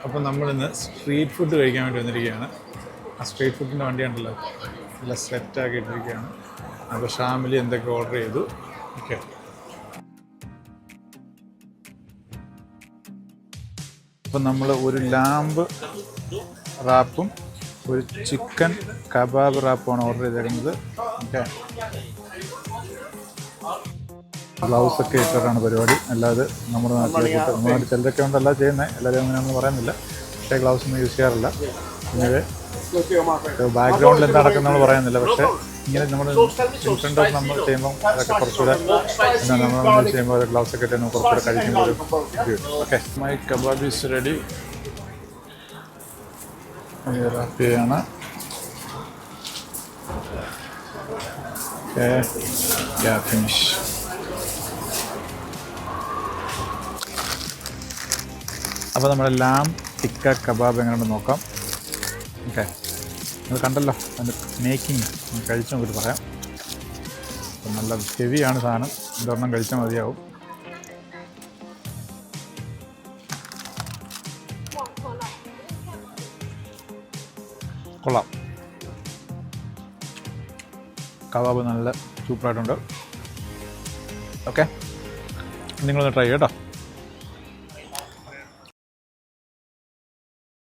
അപ്പോൾ നമ്മളിന്ന് street food കഴിക്കാൻ വേണ്ടി വന്നിരിക്കുകയാണ്. ആ സ്ട്രീറ്റ് ഫുഡിൻ്റെ വണ്ടിയുണ്ടല്ലോ, നല്ല സെറ്റാക്കി ഇട്ടിരിക്കുകയാണ്. അപ്പോൾ ഷാമിലി എന്തൊക്കെ ഓർഡർ ചെയ്തു. ഓക്കെ, അപ്പം നമ്മൾ ഒരു ലാമ്പ് റാപ്പും ഒരു ചിക്കൻ കബാബ് റാപ്പുമാണ് ഓർഡർ ചെയ്തേക്കുന്നത്. ഓക്കെ, ഗ്ലൗസൊക്കെ ഇട്ടിട്ടാണ് പരിപാടി. അല്ലാതെ നമ്മുടെ നാട്ടിലേക്ക് നമ്മുടെ നാട്ടിൽ ചിലരൊക്കെ ഉണ്ടല്ല ചെയ്യുന്നത്, എല്ലാവരും അങ്ങനെയൊന്നും പറയുന്നില്ല. പക്ഷേ ഗ്ലൗസ് ഒന്നും യൂസ് ചെയ്യാറില്ല. പിന്നെ ബാക്ക്ഗ്രൗണ്ടിൽ എന്താ നടക്കുന്നതെന്ന് പറയുന്നില്ല. പക്ഷേ ഇങ്ങനെ നമ്മൾ ഇൻഫ്രണ്ട് ഓഫ് നമ്മൾ ചെയ്യുമ്പോൾ അതൊക്കെ കുറച്ചുകൂടെ നമ്മൾ ചെയ്യുമ്പോൾ ഗ്ലൗസൊക്കെ ഇട്ട് നമ്മൾ കുറച്ചുകൂടെ കഴിക്കുമ്പോൾ ഒരു ഇത് കിട്ടും. Okay, my kebab is ready. റാപ്പിയാണ്. Okay, finish. അപ്പോൾ നമ്മുടെ ലാം ടിക്ക കബാബ് എങ്ങനെയുണ്ടെന്ന് നോക്കാം. ഓക്കെ, അത് കണ്ടല്ലോ അതിൻ്റെ മേക്കിങ് കഴിച്ചു നോക്കിയിട്ട് പറയാം. അപ്പം നല്ല ഹെവിയാണ് സാധനം, ഇതൊരെണ്ണം കഴിച്ചാൽ മതിയാവും. കൊള്ളാം, കബാബ് നല്ല സൂപ്പറായിട്ടുണ്ട്. ഓക്കെ, നിങ്ങളൊന്ന് ട്രൈ ചെയ്യട്ടോ.